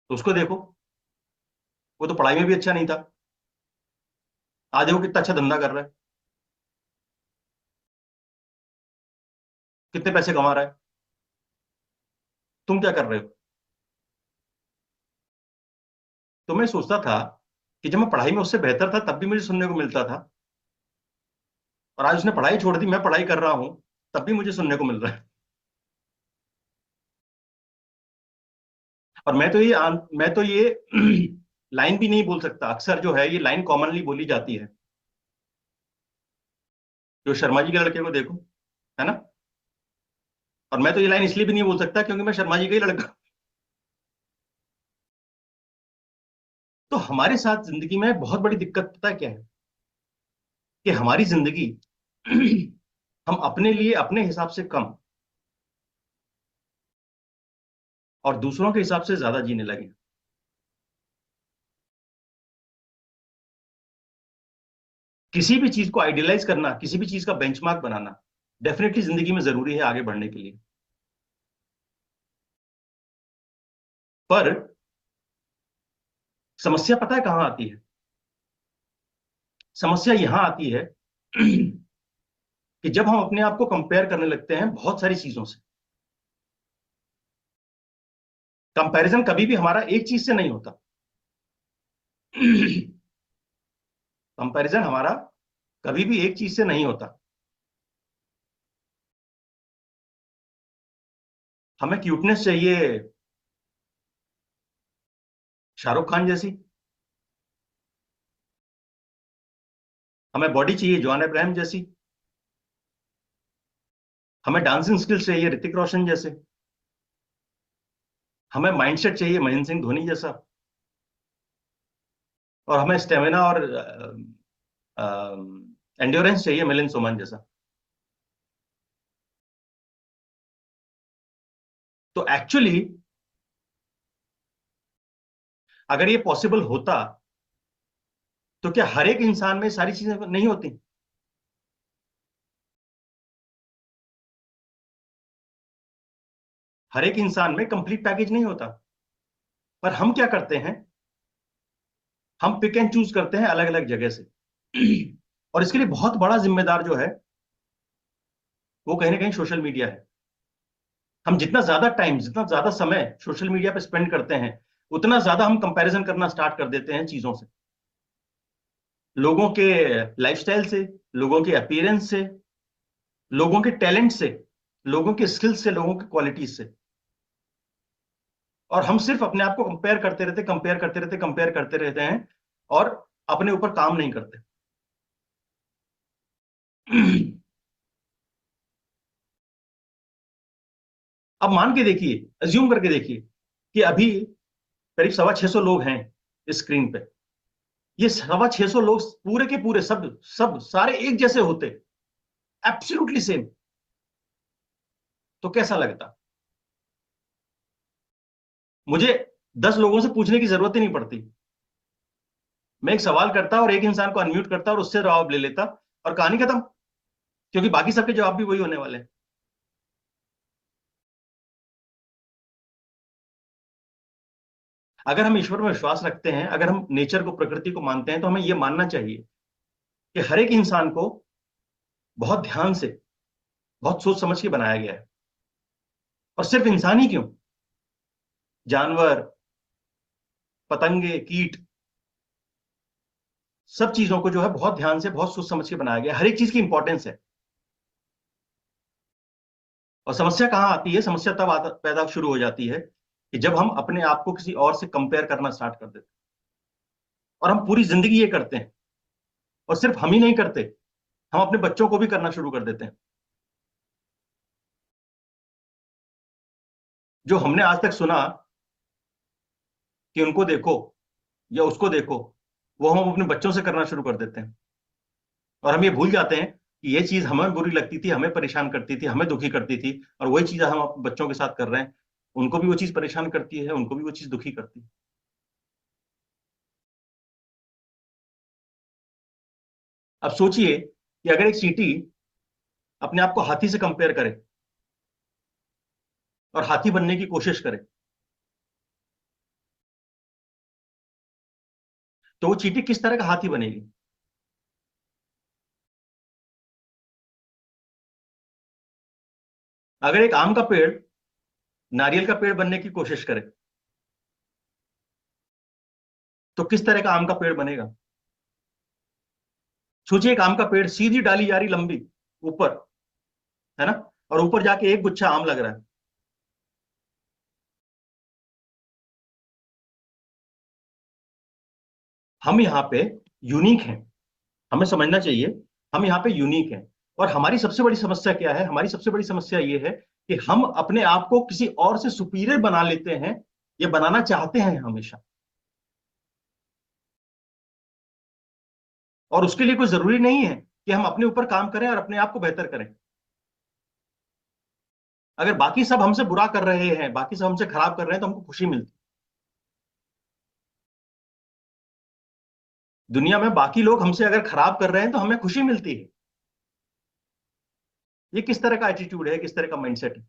तो उसको देखो, वो तो पढ़ाई में भी अच्छा नहीं था, आज देखो कितना अच्छा धंधा कर रहा है, कितने पैसे कमा रहा है। तुम क्या कर रहे हो? तो मैं सोचता था कि जब मैं पढ़ाई में उससे बेहतर था तब भी मुझे सुनने को मिलता था, और आज उसने पढ़ाई छोड़ दी, मैं पढ़ाई कर रहा हूं, तब भी मुझे सुनने को मिल रहा है। और मैं तो ये लाइन भी नहीं बोल सकता, अक्सर जो है ये लाइन कॉमनली बोली जाती है, जो शर्मा जी के लड़के को देखो, है ना। और मैं तो ये लाइन इसलिए भी नहीं बोल सकता क्योंकि मैं शर्मा जी का ही लड़का हूं। तो हमारे साथ जिंदगी में बहुत बड़ी दिक्कत पता है क्या है, कि हमारी जिंदगी हम अपने लिए अपने हिसाब से कम और दूसरों के हिसाब से ज्यादा जीने लगे। किसी भी चीज को आइडियलाइज करना, किसी भी चीज का बेंचमार्क बनाना डेफिनेटली जिंदगी में जरूरी है आगे बढ़ने के लिए। पर समस्या पता है कहां आती है? समस्या यहां आती है कि जब हम अपने आप को कंपेयर करने लगते हैं बहुत सारी चीजों से। कंपैरिजन कभी भी हमारा एक चीज से नहीं होता। कंपैरिजन हमारा कभी भी एक चीज से नहीं होता। हमें क्यूटनेस चाहिए शाहरुख खान जैसी, हमें बॉडी चाहिए जॉन अब्राहम जैसी, हमें डांसिंग स्किल्स चाहिए ऋतिक रोशन जैसे, हमें माइंडसेट चाहिए महेंद्र सिंह धोनी जैसा, और हमें स्टेमिना और एंड्योरेंस चाहिए मिलिंद सोमन जैसा। तो एक्चुअली अगर ये पॉसिबल होता तो क्या हर एक इंसान में सारी चीजें नहीं होती? हर एक इंसान में कंप्लीट पैकेज नहीं होता। पर हम क्या करते हैं, हम पिक एंड चूज करते हैं अलग अलग जगह से। और इसके लिए बहुत बड़ा जिम्मेदार जो है वो कहीं ना कहीं सोशल मीडिया है। हम जितना ज्यादा टाइम, जितना ज्यादा समय सोशल मीडिया पे स्पेंड करते हैं, उतना ज्यादा हम कंपैरिजन करना स्टार्ट कर देते हैं चीजों से, लोगों के लाइफस्टाइल से, लोगों के अपीयरेंस से, लोगों के टैलेंट से, लोगों के स्किल्स से, लोगों की क्वालिटीज से। और हम सिर्फ अपने आप को कंपेयर करते रहते, कंपेयर करते रहते, कंपेयर करते रहते हैं, और अपने ऊपर काम नहीं करते। अब मान के देखिए, अज्यूम करके देखिए कि अभी करीब 625 लोग हैं इस स्क्रीन पे। ये 625 लोग पूरे के पूरे सब सब सारे एक जैसे होते, एब्सोल्युटली सेम, तो कैसा लगता? मुझे 10 लोगों से पूछने की जरूरत ही नहीं पड़ती। मैं एक सवाल करता और एक इंसान को अनम्यूट करता और उससे जवाब ले लेता, और कहानी खत्म, क्योंकि बाकी सबके जवाब भी वही होने वाले हैं। अगर हम ईश्वर में विश्वास रखते हैं, अगर हम नेचर को, प्रकृति को मानते हैं, तो हमें यह मानना चाहिए कि हर एक इंसान को बहुत ध्यान से, बहुत सोच समझ के बनाया गया है। और सिर्फ इंसान ही क्यों, जानवर, पतंगे, कीट, सब चीजों को जो है बहुत ध्यान से, बहुत सोच समझ के बनाया गया है। हर एक चीज की इंपॉर्टेंस है। और समस्या कहां आती है? समस्या तब पैदा शुरू हो जाती है कि जब हम अपने आप को किसी और से कंपेयर करना स्टार्ट कर देते हैं। और हम पूरी जिंदगी ये करते हैं। और सिर्फ हम ही नहीं करते, हम अपने बच्चों को भी करना शुरू कर देते हैं। जो हमने आज तक सुना कि उनको देखो या उसको देखो, वो हम अपने बच्चों से करना शुरू कर देते हैं। और हम ये भूल जाते हैं कि ये चीज हमें बुरी लगती थी, हमें परेशान करती थी, हमें दुखी करती थी, और वही चीज हम अपने बच्चों के साथ कर रहे हैं। उनको भी वो चीज परेशान करती है, उनको भी वो चीज दुखी करती है। अब सोचिए कि अगर एक चींटी अपने आप को हाथी से कंपेयर करे और हाथी बनने की कोशिश करे, तो वो चींटी किस तरह का हाथी बनेगी? अगर एक आम का पेड़ नारियल का पेड़ बनने की कोशिश करे, तो किस तरह का आम का पेड़ बनेगा? सोचिए, एक आम का पेड़, सीधी डाली जा रही, लंबी, ऊपर, है ना, और ऊपर जाके एक गुच्छा आम लग रहा है। हम यहाँ पे यूनिक हैं, हमें समझना चाहिए, हम यहाँ पे यूनिक हैं। और हमारी सबसे बड़ी समस्या क्या है? हमारी सबसे बड़ी समस्या ये है कि हम अपने आप को किसी और से सुपीरियर बना लेते हैं, ये बनाना चाहते हैं हमेशा। और उसके लिए कोई जरूरी नहीं है कि हम अपने ऊपर काम करें और अपने आप को बेहतर करें। अगर बाकी सब हमसे बुरा कर रहे हैं, बाकी सब हमसे खराब कर रहे हैं, तो हमको खुशी मिलती है। दुनिया में बाकी लोग हमसे अगर खराब कर रहे हैं तो हमें खुशी मिलती है। ये किस तरह का एटीट्यूड है, किस तरह का माइंडसेट है?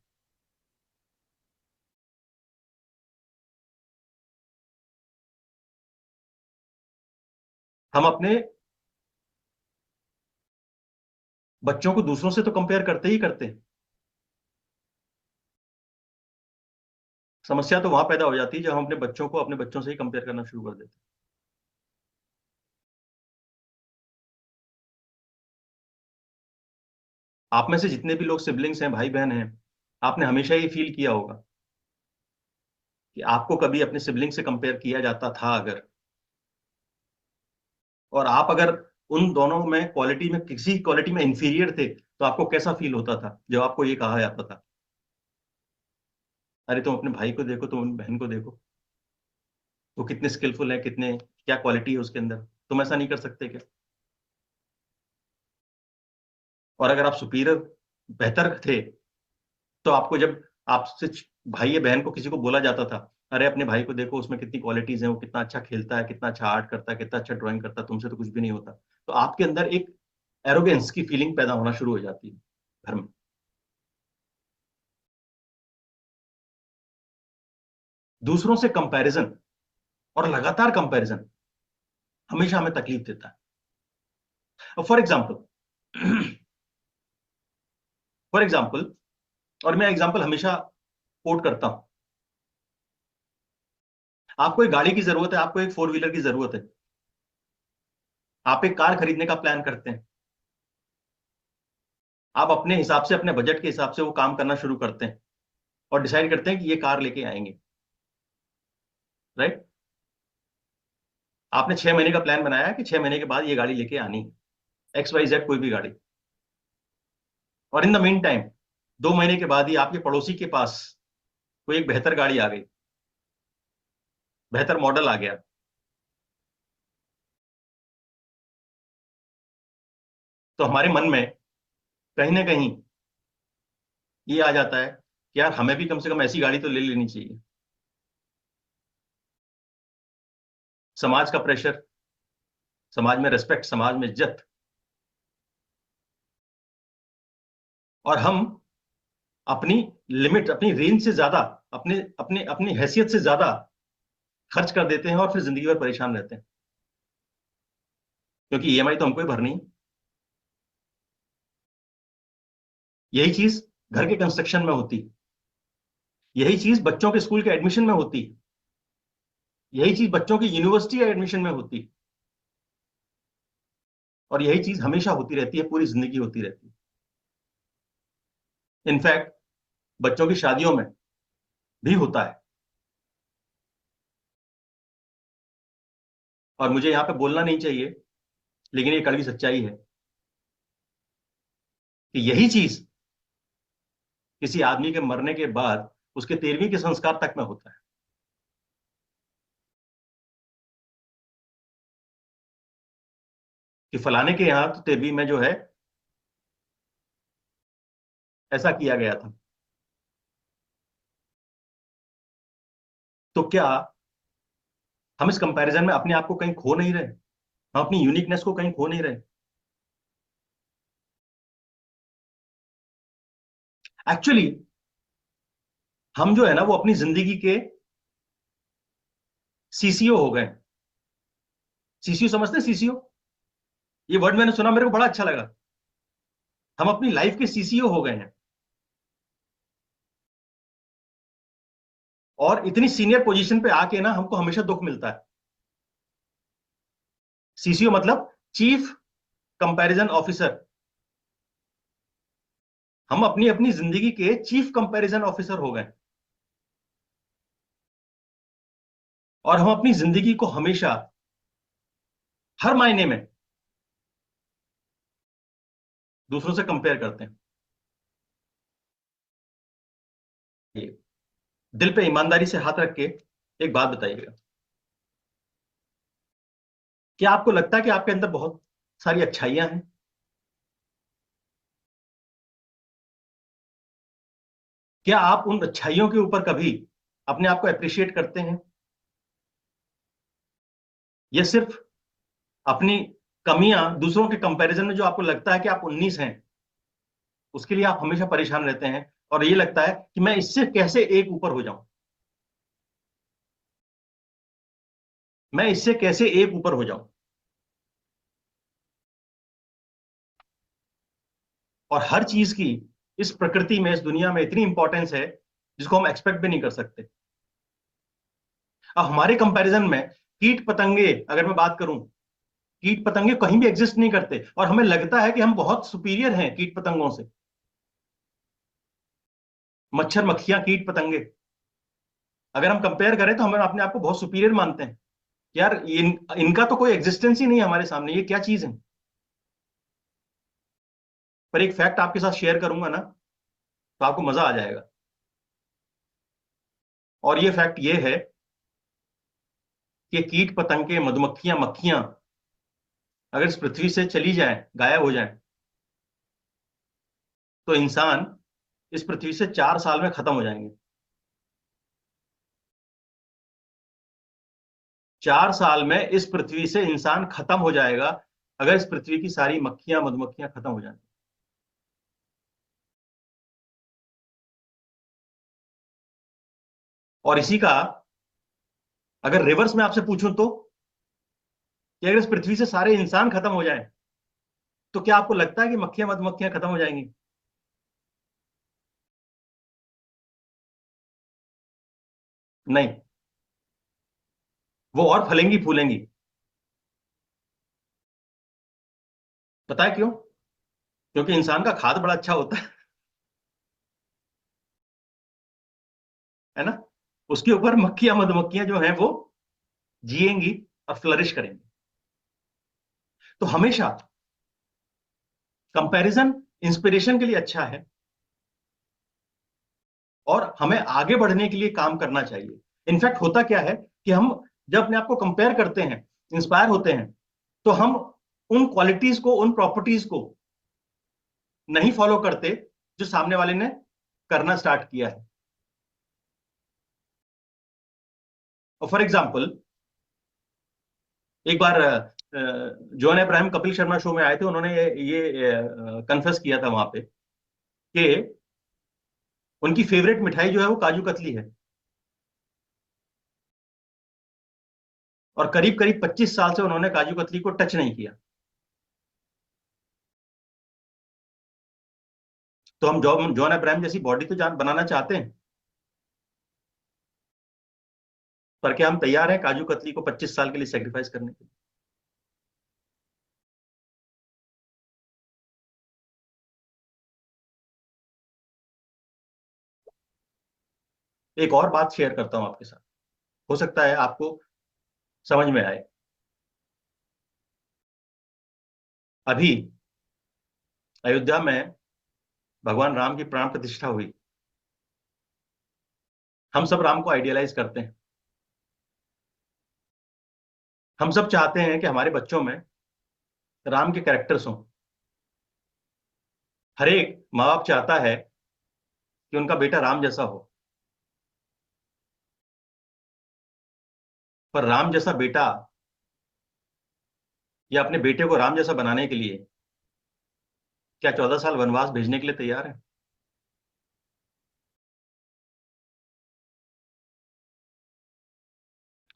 हम अपने बच्चों को दूसरों से तो कंपेयर करते ही करते हैं। समस्या तो वहां पैदा हो जाती है जब हम अपने बच्चों को अपने बच्चों से ही कंपेयर करना शुरू कर देते हैं। आप में से जितने भी लोग सिबलिंग्स हैं, भाई बहन हैं, आपने हमेशा ये फील किया होगा कि आपको कभी अपने सिबलिंग से कंपेयर किया जाता था अगर, और आप अगर उन दोनों में क्वालिटी में किसी क्वालिटी में इंफीरियर थे, तो आपको कैसा फील होता था जब आपको ये कहा जाता था, अरे तुम अपने भाई को देखो, तुम अपनी बहन को देखो, वो कितने स्किलफुल है, कितने, क्या क्वालिटी है उसके अंदर, तुम ऐसा नहीं कर सकते क्या? और अगर आप सुपीरियर, बेहतर थे, तो आपको जब आपसे भाई या बहन को किसी को बोला जाता था, अरे अपने भाई को देखो, उसमें कितनी क्वालिटीज हैं, वो कितना अच्छा खेलता है, कितना अच्छा आर्ट करता है, कितना अच्छा ड्राइंग करता है, तुमसे तो कुछ भी नहीं होता, तो आपके अंदर एक एरोगेंस की फीलिंग पैदा होना शुरू हो जाती है घर में। दूसरों से कंपैरिजन, और लगातार कंपैरिजन, हमेशा हमें तकलीफ देता है। फॉर एग्जाम्पल, फॉर एग्जाम्पल, और मैं एग्जाम्पल हमेशा कोट करता हूं, आपको एक गाड़ी की जरूरत है, आपको एक फोर व्हीलर की जरूरत है, आप एक कार खरीदने का प्लान करते हैं, आप अपने हिसाब से, अपने बजट के हिसाब से वो काम करना शुरू करते हैं, और डिसाइड करते हैं कि ये कार लेके आएंगे, राइट? आपने 6 महीने का प्लान बनाया कि 6 महीने के बाद ये गाड़ी लेके आनी है, एक्स वाई जेड कोई भी गाड़ी। और इन द मीन टाइम, 2 महीने के बाद ही आपके पड़ोसी के पास कोई एक बेहतर गाड़ी आ गई, बेहतर मॉडल आ गया, तो हमारे मन में कहीं ना कहीं ये आ जाता है कि यार हमें भी कम से कम ऐसी गाड़ी तो ले लेनी चाहिए। समाज का प्रेशर, समाज में रेस्पेक्ट, समाज में इज्जत, और हम अपनी लिमिट, अपनी रेंज से ज्यादा, अपने अपने अपनी हैसियत से ज्यादा खर्च कर देते हैं, और फिर जिंदगी भर परेशान रहते हैं, क्योंकि ईएमआई तो हमको ही भरनी है। यही चीज घर के कंस्ट्रक्शन में होती है, यही चीज बच्चों के स्कूल के एडमिशन में होती है, यही चीज बच्चों की यूनिवर्सिटी एडमिशन में होती है, और यही चीज हमेशा होती रहती है, पूरी जिंदगी होती रहती है। इनफैक्ट बच्चों की शादियों में भी होता है। और मुझे यहाँ पे बोलना नहीं चाहिए, लेकिन ये कड़वी सच्चाई है कि यही चीज किसी आदमी के मरने के बाद उसके 13वीं के संस्कार तक में होता है, कि फलाने के यहाँ तो 13वीं में जो है ऐसा किया गया था। तो क्या हम इस कंपैरिजन में अपने आप को कहीं खो नहीं रहे? हम अपनी यूनिकनेस को कहीं खो नहीं रहे? एक्चुअली हम जो है ना, वो अपनी जिंदगी के सीसीओ हो गए। सीसीओ समझते हैं? सीसीओ, ये वर्ड मैंने सुना, मेरे को बड़ा अच्छा लगा। हम अपनी लाइफ के सीसीओ हो गए हैं, और इतनी सीनियर पोजीशन पे आके ना हमको हमेशा दुख मिलता है। सीसीओ मतलब चीफ कंपैरिजन ऑफिसर। हम अपनी अपनी जिंदगी के चीफ कंपैरिजन ऑफिसर हो गए, और हम अपनी जिंदगी को हमेशा, हर मायने में दूसरों से कंपेयर करते हैं। ये दिल पे ईमानदारी से हाथ रख के एक बात बताइएगा, क्या आपको लगता है कि आपके अंदर बहुत सारी अच्छाइयां हैं? क्या आप उन अच्छाइयों के ऊपर कभी अपने आप को अप्रिशिएट करते हैं, या सिर्फ अपनी कमियां दूसरों के कंपैरिजन में, जो आपको लगता है कि आप 19 हैं, उसके लिए आप हमेशा परेशान रहते हैं, और ये लगता है कि मैं इससे कैसे एक ऊपर हो जाऊं, मैं इससे कैसे एक ऊपर हो जाऊं? और हर चीज की इस प्रकृति में, इस दुनिया में इतनी इंपॉर्टेंस है जिसको हम एक्सपेक्ट भी नहीं कर सकते। अब हमारे कंपैरिजन में कीट पतंगे, अगर मैं बात करूं, कीट पतंगे कहीं भी एग्जिस्ट नहीं करते, और हमें लगता है कि हम बहुत सुपीरियर हैं कीट पतंगों से। मच्छर, मक्खियां, कीट पतंगे, अगर हम कंपेयर करें तो हम अपने आप को बहुत सुपीरियर मानते हैं। यार इनका तो कोई एग्जिस्टेंस ही नहीं है हमारे सामने, ये क्या चीज है? पर एक फैक्ट आपके साथ शेयर करूंगा ना, तो आपको मजा आ जाएगा। और ये फैक्ट ये है कि कीट पतंगे, मधुमक्खियां, मक्खियां अगर इस पृथ्वी से चली जाएं, गायब हो जाएं, तो इंसान इस पृथ्वी से 4 साल में खत्म हो जाएंगे। 4 साल में इस पृथ्वी से इंसान खत्म हो जाएगा, अगर इस पृथ्वी की सारी मक्खियां, मधुमक्खियां खत्म हो जाएं। और इसी का अगर रिवर्स में आपसे पूछूं, तो कि अगर इस पृथ्वी से सारे इंसान खत्म हो जाएं, तो क्या आपको लगता है कि मक्खियां, मधुमक्खियां खत्म हो जाएंगी? नहीं, वो और फलेंगी फूलेंगी। पता है क्यों? क्योंकि इंसान का खाद बड़ा अच्छा होता है ना? उसके ऊपर मक्खियां, मधुमक्खियां जो हैं वो जिएंगी और फ्लरिश करेंगी। तो हमेशा कंपैरिजन इंस्पिरेशन के लिए अच्छा है, और हमें आगे बढ़ने के लिए काम करना चाहिए। इनफैक्ट होता क्या है कि हम जब अपने आप को कंपेयर करते हैं, इंस्पायर होते हैं, तो हम उन क्वालिटीज को, उन प्रॉपर्टीज को नहीं फॉलो करते जो सामने वाले ने करना स्टार्ट किया है। और फॉर एग्जाम्पल, एक बार John Abraham Kapil Sharma show में आए थे, उन्होंने ये कन्फेस किया था वहां पे कि उनकी फेवरेट मिठाई जो है वो काजू कतली है, और करीब करीब 25 साल से उन्होंने काजू कतली को टच नहीं किया। तो हम जॉन जॉन अब्राहम जैसी बॉडी तो जान बनाना चाहते हैं, पर क्या हम तैयार हैं काजू कतली को 25 साल के लिए सेक्रीफाइस करने के लिए? एक और बात शेयर करता हूं आपके साथ, हो सकता है आपको समझ में आए। अभी अयोध्या में भगवान राम की प्राण प्रतिष्ठा हुई। हम सब राम को आइडियलाइज करते हैं। हम सब चाहते हैं कि हमारे बच्चों में राम के कैरेक्टर्स हों। हर एक माँ बाप चाहता है कि उनका बेटा राम जैसा हो। पर राम जैसा बेटा, या अपने बेटे को राम जैसा बनाने के लिए क्या 14 साल वनवास भेजने के लिए तैयार है?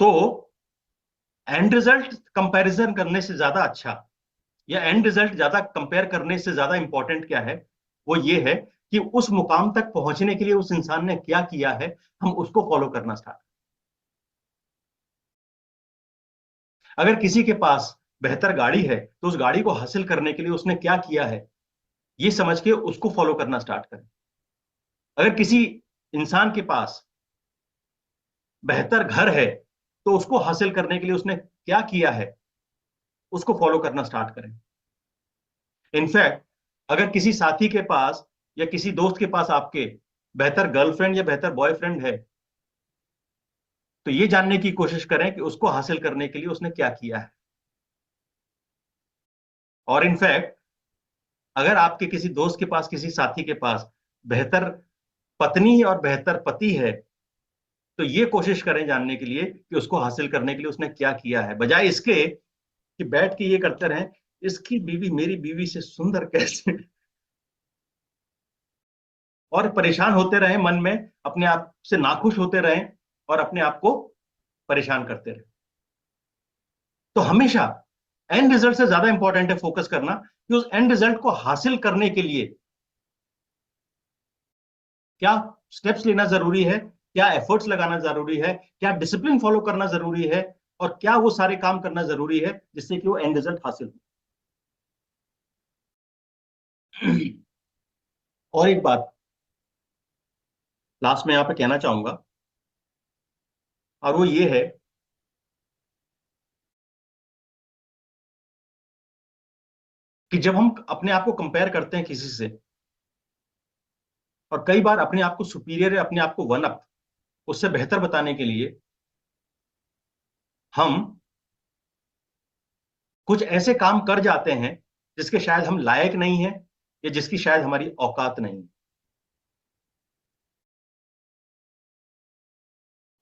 तो एंड रिजल्ट कंपैरिजन करने से ज्यादा अच्छा, या एंड रिजल्ट ज्यादा कंपेयर करने से ज्यादा इंपॉर्टेंट क्या है, वो ये है कि उस मुकाम तक पहुंचने के लिए उस इंसान ने क्या किया है, हम उसको फॉलो करना स्टार्ट। अगर किसी के पास बेहतर गाड़ी है तो उस गाड़ी को हासिल करने के लिए उसने क्या किया है, ये समझ के उसको फॉलो करना स्टार्ट करें। अगर किसी इंसान के पास बेहतर घर है तो उसको हासिल करने के लिए उसने क्या किया है, उसको फॉलो करना स्टार्ट करें। इनफैक्ट अगर किसी साथी के पास या किसी दोस्त के पास आपके बेहतर गर्लफ्रेंड या बेहतर बॉयफ्रेंड है, तो ये जानने की कोशिश करें कि उसको हासिल करने के लिए उसने क्या किया है। और इनफैक्ट अगर आपके किसी दोस्त के पास, किसी साथी के पास बेहतर पत्नी और बेहतर पति है, तो ये कोशिश करें जानने के लिए कि उसको हासिल करने के लिए उसने क्या किया है, बजाय इसके कि बैठ के ये करते रहें इसकी बीवी मेरी बीवी से सुंदर कैसे, और परेशान होते रहें मन में, अपने आप से नाखुश होते रहें और अपने आप को परेशान करते रहें। तो हमेशा एंड रिजल्ट से ज्यादा इंपॉर्टेंट है फोकस करना कि उस एंड रिजल्ट को हासिल करने के लिए क्या स्टेप्स लेना जरूरी है, क्या एफर्ट्स लगाना जरूरी है, क्या डिसिप्लिन फॉलो करना जरूरी है, और क्या वो सारे काम करना जरूरी है जिससे कि वो एंड रिजल्ट हासिल हो। और एक बात लास्ट में यहां पे कहना चाहूंगा, और वो ये है कि जब हम अपने आप को कंपेयर करते हैं किसी से, और कई बार अपने आप को सुपीरियर या अपने आप को वन अप, उससे बेहतर बताने के लिए हम कुछ ऐसे काम कर जाते हैं जिसके शायद हम लायक नहीं है, या जिसकी शायद हमारी औकात नहीं है।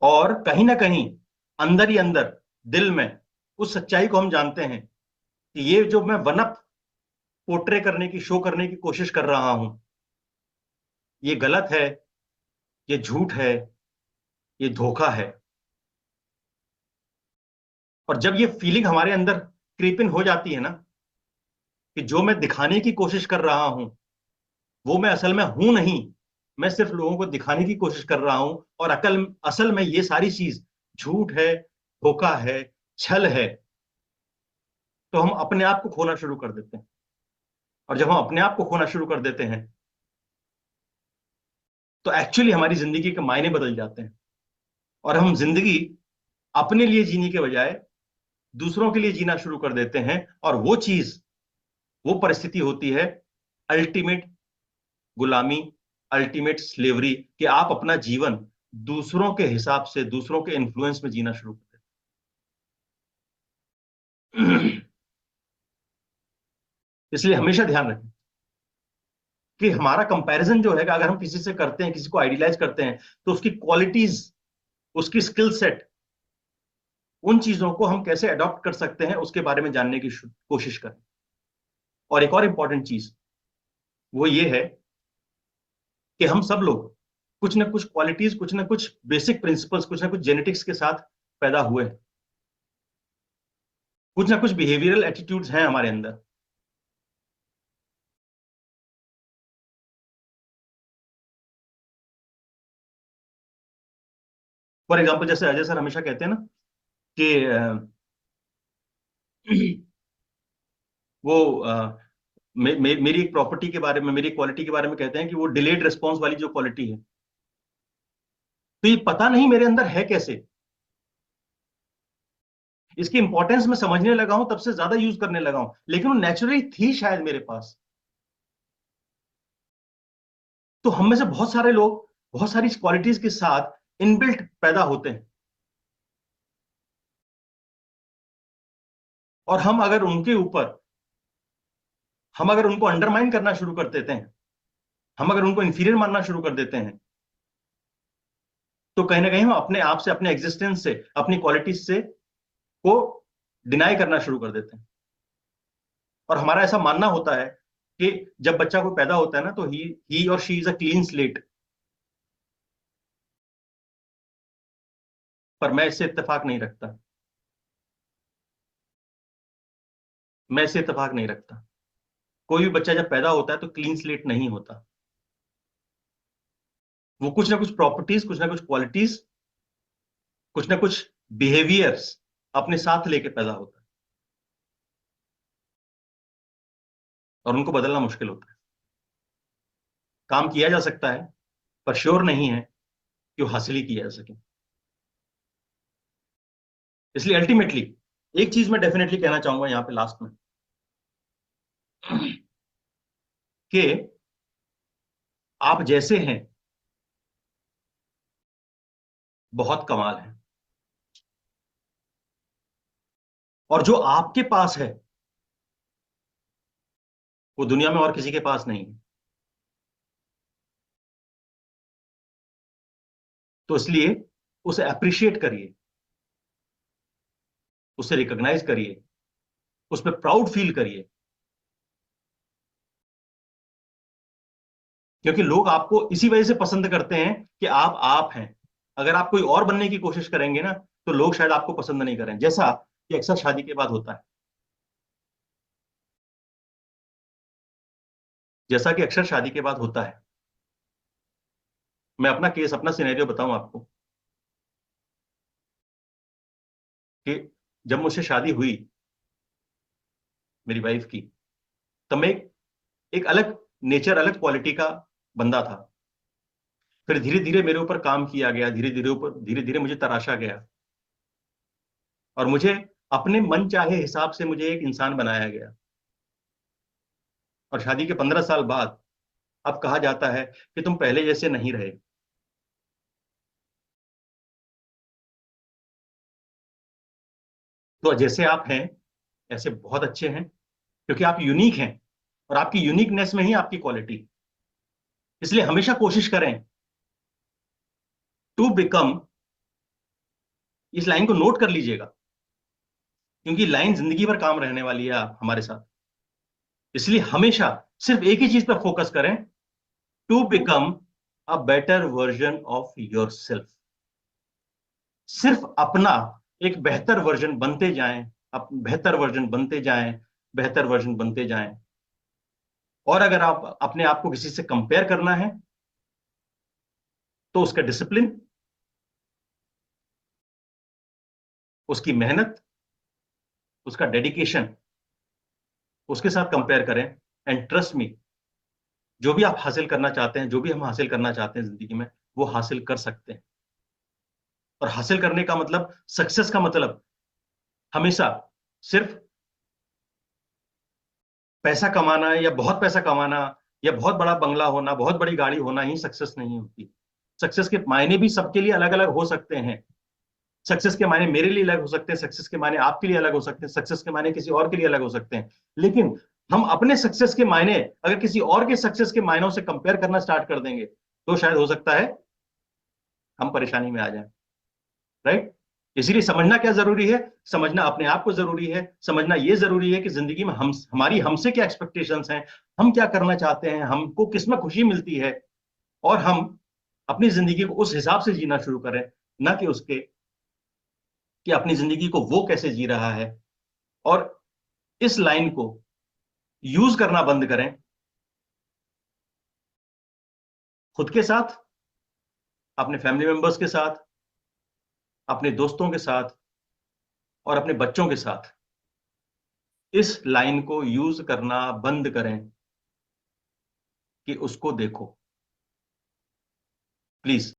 और कहीं ना कहीं अंदर ही अंदर दिल में उस सच्चाई को हम जानते हैं कि ये जो मैं वन अप पोर्ट्रे करने की, शो करने की कोशिश कर रहा हूं, ये गलत है, ये झूठ है, ये धोखा है। और जब ये फीलिंग हमारे अंदर क्रीप इन हो जाती है ना, कि जो मैं दिखाने की कोशिश कर रहा हूं वो मैं असल में हूं नहीं, मैं सिर्फ लोगों को दिखाने की कोशिश कर रहा हूं, और अकल असल में ये सारी चीज झूठ है, धोखा है, छल है, तो हम अपने आप को खोना शुरू कर देते हैं। और जब हम अपने आप को खोना शुरू कर देते हैं तो एक्चुअली हमारी जिंदगी के मायने बदल जाते हैं, और हम जिंदगी अपने लिए जीने के बजाय दूसरों के लिए जीना शुरू कर देते हैं। और वो चीज, वो परिस्थिति होती है अल्टीमेट गुलामी, अल्टीमेट स्लेवरी, कि आप अपना जीवन दूसरों के हिसाब से, दूसरों के इन्फ्लुएंस में जीना शुरू कर देते हैं। इसलिए हमेशा ध्यान रखें कि हमारा कंपैरिजन जो है, अगर हम किसी से करते हैं, किसी को आइडियलाइज करते हैं, तो उसकी क्वालिटीज, उसकी स्किल सेट, उन चीजों को हम कैसे अडॉप्ट कर सकते हैं उसके बारे में जानने की कोशिश करें। और एक और इंपॉर्टेंट चीज वो ये है कि हम सब लोग कुछ ना कुछ क्वालिटीज, कुछ ना कुछ बेसिक प्रिंसिपल्स, कुछ ना कुछ जेनेटिक्स के साथ पैदा हुए हैं, कुछ ना कुछ बिहेवियरल एटीट्यूड्स हैं हमारे अंदर। फॉर एग्जाम्पल जैसे अजय सर हमेशा कहते हैं ना कि वो मेरी एक प्रॉपर्टी के बारे में, मेरी क्वालिटी के बारे में कहते हैं कि वो डिलेड रिस्पॉन्स वाली जो क्वालिटी है, तो ये पता नहीं मेरे अंदर है कैसे, इसकी इंपॉर्टेंस मैं समझने लगा हूं तब से ज्यादा यूज करने लगा हूं, लेकिन वो नेचुरली थी शायद मेरे पास। तो हम में से बहुत सारे लोग बहुत सारी क्वालिटीज के साथ इनबिल्ट पैदा होते हैं, और हम अगर उनको अंडरमाइन करना शुरू कर देते हैं, हम अगर उनको इंफीरियर मानना शुरू कर देते हैं, तो कहीं ना कहीं हम अपने आप से, अपने एग्जिस्टेंस से, अपनी क्वालिटीज से को डिनाई करना शुरू कर देते हैं। और हमारा ऐसा मानना होता है कि जब बच्चा कोई पैदा होता है ना, तो ही और she is a clean slate. पर मैं इससे इत्तेफाक नहीं रखता। मैं इससे इत्तेफाक नहीं रखता। कोई भी बच्चा जब पैदा होता है तो क्लीन स्लेट नहीं होता। वो कुछ ना कुछ प्रॉपर्टीज, कुछ ना कुछ क्वालिटीज, कुछ ना कुछ बिहेवियर्स अपने साथ लेके पैदा होता है, और उनको बदलना मुश्किल होता है। काम किया जा सकता है, पर श्योर नहीं है कि वो हासिल ही किया जा सके। इसलिए अल्टीमेटली एक चीज मैं डेफिनेटली कहना चाहूंगा यहां पे लास्ट में, कि आप जैसे हैं बहुत कमाल है, और जो आपके पास है वो दुनिया में और किसी के पास नहीं है। तो इसलिए उसे अप्रिशिएट करिए, उसे रिकॉग्नाइज करिए, उस पर प्राउड फील करिए, क्योंकि लोग आपको इसी वजह से पसंद करते हैं कि आप हैं। अगर आप कोई और बनने की कोशिश करेंगे ना, तो लोग शायद आपको पसंद नहीं करें, जैसा कि अक्सर शादी के बाद होता है। जैसा कि अक्सर शादी के बाद होता है। मैं अपना केस, अपना सिनेरियो बताऊं आपको, कि जब मुझसे शादी हुई मेरी वाइफ की, तब मैं एक अलग नेचर, अलग क्वालिटी का बंदा था। फिर धीरे धीरे मेरे ऊपर काम किया गया, धीरे धीरे मुझे तराशा गया, और मुझे अपने मन चाहे हिसाब से मुझे एक इंसान बनाया गया। और शादी के 15 साल बाद अब कहा जाता है कि तुम पहले जैसे नहीं रहे। तो जैसे आप हैं ऐसे बहुत अच्छे हैं, क्योंकि आप यूनिक हैं, और आपकी यूनिकनेस में ही आपकी क्वालिटी। इसलिए हमेशा कोशिश करें टू बिकम, इस लाइन को नोट कर लीजिएगा, क्योंकि लाइन जिंदगी भर काम रहने वाली है आप हमारे साथ। इसलिए हमेशा सिर्फ एक ही चीज पर फोकस करें, to become a better version of yourself. सिर्फ अपना एक बेहतर वर्जन बनते जाएं, बेहतर वर्जन बनते जाएं, बेहतर वर्जन बनते जाएं। और अगर आप अपने आप को किसी से कंपेयर करना है, तो उसका डिसिप्लिन, उसकी मेहनत, उसका डेडिकेशन, उसके साथ कंपेयर करें। एंड ट्रस्ट मी, जो भी आप हासिल करना चाहते हैं, जो भी हम हासिल करना चाहते हैं जिंदगी में, वो हासिल कर सकते हैं। और हासिल करने का मतलब, सक्सेस का मतलब हमेशा सिर्फ पैसा कमाना, या बहुत पैसा कमाना, या बहुत बड़ा बंगला होना, बहुत बड़ी गाड़ी होना ही सक्सेस नहीं होती। सक्सेस के मायने भी सबके लिए अलग अलग हो सकते हैं। सक्सेस के मायने मेरे लिए अलग हो सकते हैं, सक्सेस के मायने आपके लिए अलग हो सकते हैं, सक्सेस के मायने किसी और के लिए अलग हो सकते हैं। लेकिन हम अपने सक्सेस के मायने अगर किसी और के सक्सेस के मायनों से कंपेयर करना स्टार्ट कर देंगे, तो शायद हो सकता है हम परेशानी में आ जाएं। राइट? इसीलिए समझना क्या जरूरी है, समझना अपने आप को जरूरी है, समझना यह जरूरी है कि जिंदगी में हम, हमारी हमसे क्या एक्सपेक्टेशंस हैं, हम क्या करना चाहते हैं, हमको किसमें खुशी मिलती है, और हम अपनी जिंदगी को उस हिसाब से जीना शुरू करें, ना कि उसके कि अपनी जिंदगी को वो कैसे जी रहा है। और इस लाइन को यूज करना बंद करें खुद के साथ, अपने फैमिली मेंबर्स के साथ, अपने दोस्तों के साथ, और अपने बच्चों के साथ। इस लाइन को यूज करना बंद करें कि उसको देखो, प्लीज।